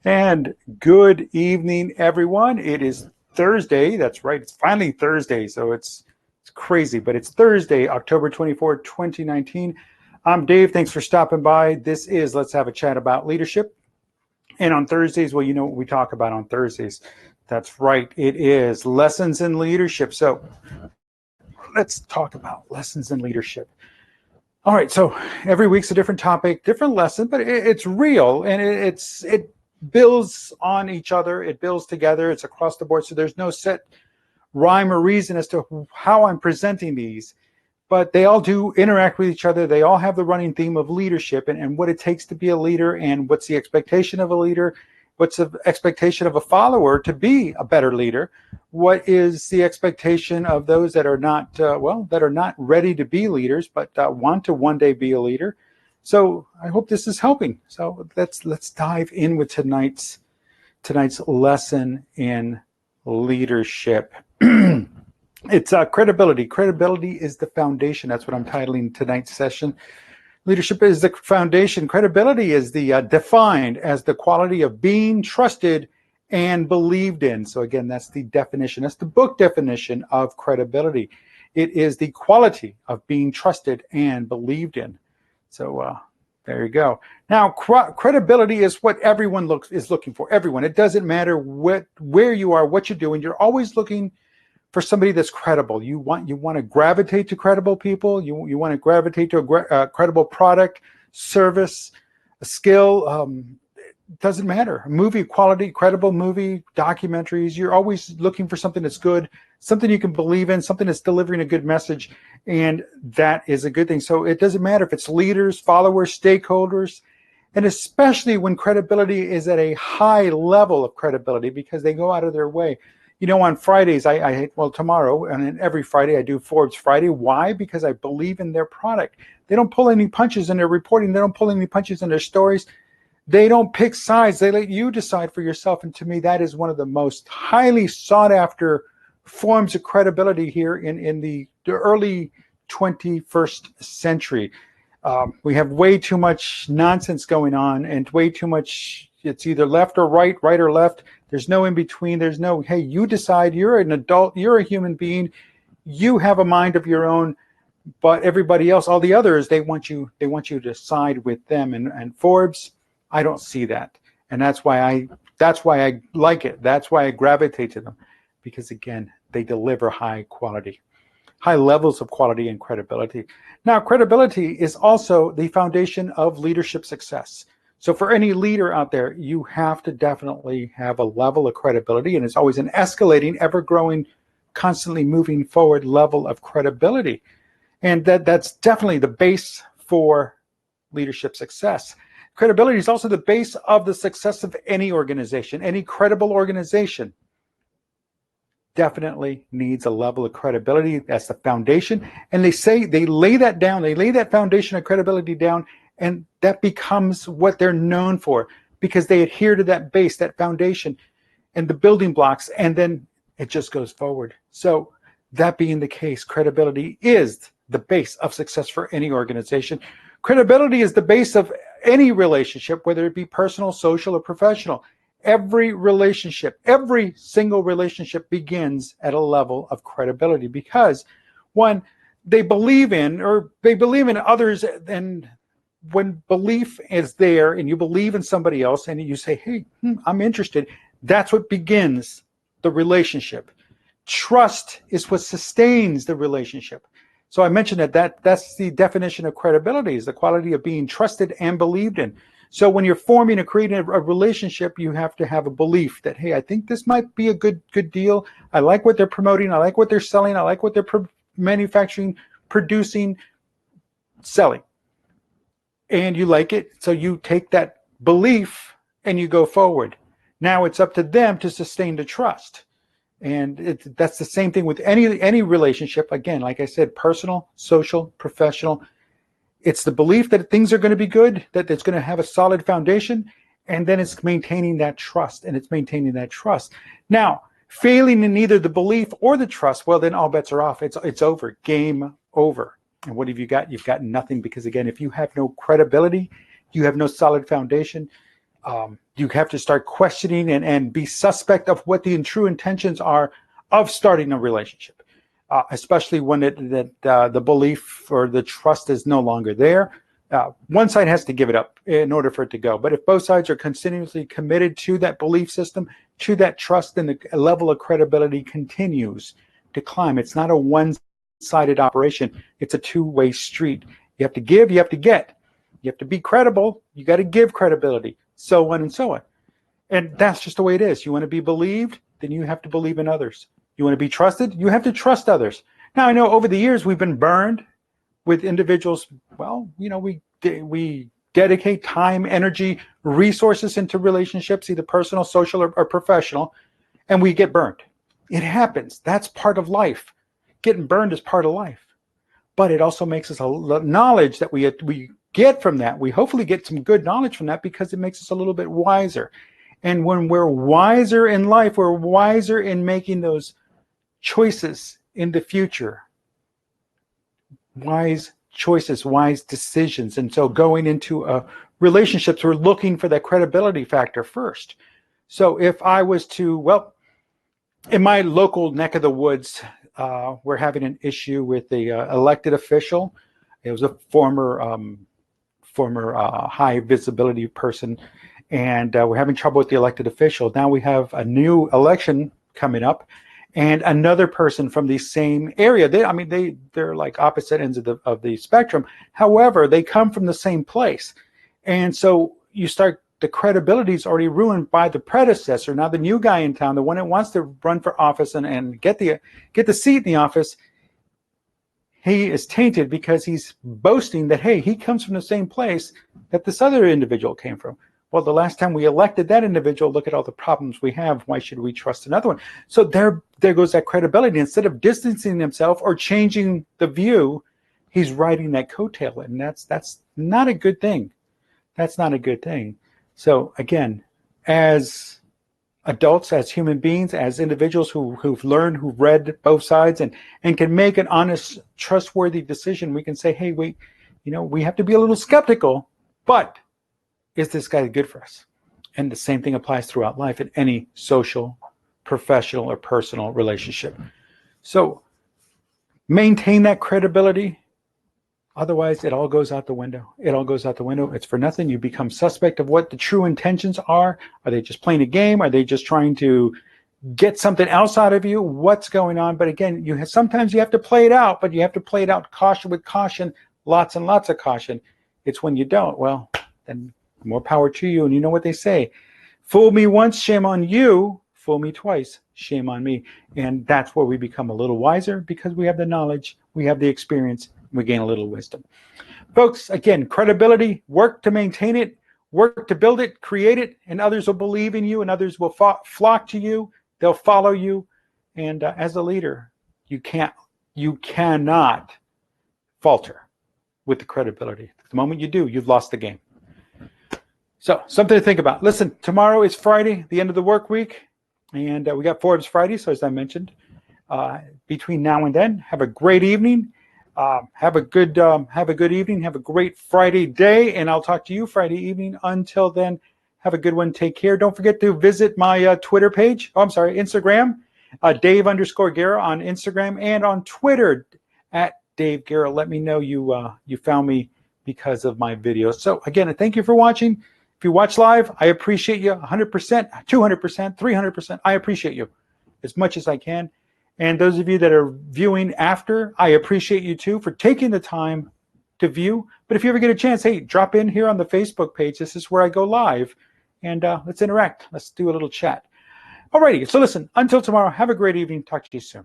And good evening, everyone. It is Thursday. That's right. It's finally Thursday. So it's crazy, but it's Thursday, October 24th, 2019. I'm Dave. Thanks for stopping by. This is Let's Have a Chat About Leadership. And on Thursdays, well, you know what we talk about on Thursdays. That's right. It is lessons in leadership. So let's talk about lessons in leadership. All right, so every week's a different topic, different lesson, but it's real and it builds on each other. It builds together. It's across the board. So there's no set rhyme or reason as to how I'm presenting these, but they all do interact with each other. They all have the running theme of leadership and what it takes to be a leader and what's the expectation of a leader, what's the expectation of a follower to be a better leader, what is the expectation of those that are not that are not ready to be leaders but want to one day be a leader. So I hope this is helping. So let's dive in with tonight's lesson in leadership. It's credibility. Credibility is the foundation. That's what I'm titling tonight's session. Leadership is the foundation. Credibility is the defined as the quality of being trusted and believed in. So again, that's the definition. That's the book definition of credibility. It is the quality of being trusted and believed in. So there you go. Now, credibility is what everyone is looking for. Everyone. It doesn't matter where you are, what you're doing. You're always looking for somebody that's credible. You want to gravitate to credible people. You want to gravitate to a credible product, service, a skill. It doesn't matter. Movie quality, credible movie, documentaries. You're always looking for something that's good, something you can believe in, something that's delivering a good message, and that is a good thing. So it doesn't matter if it's leaders, followers, stakeholders, and especially when credibility is at a high level of credibility because they go out of their way. You know, on Fridays, tomorrow, and then every Friday I do Forbes Friday. Why? Because I believe in their product. They don't pull any punches in their reporting. They don't pull any punches in their stories. They don't pick sides. They let you decide for yourself. And to me, that is one of the most highly sought after forms of credibility here in the early 21st century. We have way too much nonsense going on and way too much. It's either left or right or left. There's no in between. There's no, hey, you decide. You're an adult. You're a human being. You have a mind of your own. But everybody else, all the others, they want you to side with them. And Forbes, I don't see that. And that's why I like it. That's why I gravitate to them. Because again, they deliver high levels of quality and credibility. Now, credibility is also the foundation of leadership success. So for any leader out there, you have to definitely have a level of credibility, and it's always an escalating, ever-growing, constantly moving forward level of credibility. And that's definitely the base for leadership success. Credibility is also the base of the success of any organization. Any credible organization definitely needs a level of credibility. That's the foundation. And they lay that down. They lay that foundation of credibility down, and that becomes what they're known for because they adhere to that base, that foundation, and the building blocks, and then it just goes forward. So that being the case, credibility is the base of success for any organization. Credibility is the base of any relationship, whether it be personal, social, or professional. Every relationship, every single relationship begins at a level of credibility because, one, they believe in others, and when belief is there and you believe in somebody else and you say, hey, I'm interested, that's what begins the relationship. Trust is what sustains the relationship. So I mentioned that's the definition of credibility, is the quality of being trusted and believed in. So when you're forming or creating a relationship, you have to have a belief that, hey, I think this might be a good deal. I like what they're promoting. I like what they're selling. I like what they're manufacturing, producing, selling. And you like it. So you take that belief and you go forward. Now it's up to them to sustain the trust. And that's the same thing with any relationship. Again, like I said, personal, social, professional. It's the belief that things are going to be good, that it's going to have a solid foundation, and then it's maintaining that trust, and it's maintaining that trust. Now, failing in either the belief or the trust, well, then all bets are off. It's over. Game over. And what have you got? You've got nothing, because again, if you have no credibility, you have no solid foundation, You have to start questioning and be suspect of what the true intentions are of starting a relationship, especially when the belief or the trust is no longer there. One side has to give it up in order for it to go. But if both sides are continuously committed to that belief system, to that trust, then the level of credibility continues to climb. It's not a one-sided operation. It's a two-way street. You have to give, you have to get. You have to be credible. You got to give credibility, so on and so on. And that's just the way it is. You want to be believed, then you have to believe in others. You want to be trusted, you have to trust others. Now, I know over the years we've been burned with individuals. Well, we dedicate time, energy, resources into relationships, either personal, social, or professional, and we get burned. It happens. That's part of life. Getting burned is part of life. But it also makes us a knowledge that we get from that. We hopefully get some good knowledge from that because it makes us a little bit wiser. And when we're wiser in life, we're wiser in making those choices in the future. Wise choices, wise decisions. And so going into relationships, we're looking for that credibility factor first. So if I was to, well, in my local neck of the woods, we're having an issue with the elected official. It was a former high visibility person, and we're having trouble with the elected official. Now we have a new election coming up, and another person from the same area. They're like opposite ends of the spectrum. However, they come from the same place, and so the credibility is already ruined by the predecessor. Now the new guy in town, the one that wants to run for office and get the seat in the office, he is tainted because he's boasting that, hey, he comes from the same place that this other individual came from. Well, the last time we elected that individual, look at all the problems we have. Why should we trust another one? So there goes that credibility. Instead of distancing himself or changing the view, he's riding that coattail, and that's not a good thing. That's not a good thing. So again, as adults, as human beings, as individuals who've learned, who've read both sides and can make an honest, trustworthy decision, we can say, hey, we have to be a little skeptical, but is this guy good for us? And the same thing applies throughout life in any social, professional, or personal relationship. So maintain that credibility. Otherwise, it all goes out the window. It all goes out the window. It's for nothing. You become suspect of what the true intentions are. Are they just playing a game? Are they just trying to get something else out of you? What's going on? But again, sometimes you have to play it out, but you have to play it out with caution, lots and lots of caution. It's when you don't, well, then more power to you. And you know what they say, fool me once, shame on you. Fool me twice, shame on me. And that's where we become a little wiser because we have the knowledge, we have the experience, we gain a little wisdom. Folks, again, credibility, work to maintain it, work to build it, create it, and others will believe in you and others will flock to you. They'll follow you. And as a leader, you cannot falter with the credibility. The moment you do, you've lost the game. So something to think about. Listen, tomorrow is Friday, the end of the work week, and we got Forbes Friday. So as I mentioned, between now and then, have a great evening. Have a good evening. Have a great Friday day, and I'll talk to you Friday evening. Until then, have a good one. Take care. Don't forget to visit my Twitter page. Instagram, Dave_Guerra on Instagram and on Twitter at Dave Guerra. Let me know you found me because of my videos. So again, thank you for watching. If you watch live, I appreciate you 100%, 200%, 300%. I appreciate you as much as I can. And those of you that are viewing after, I appreciate you too for taking the time to view. But if you ever get a chance, hey, drop in here on the Facebook page. This is where I go live. And let's interact. Let's do a little chat. Alrighty, so listen, until tomorrow, have a great evening. Talk to you soon.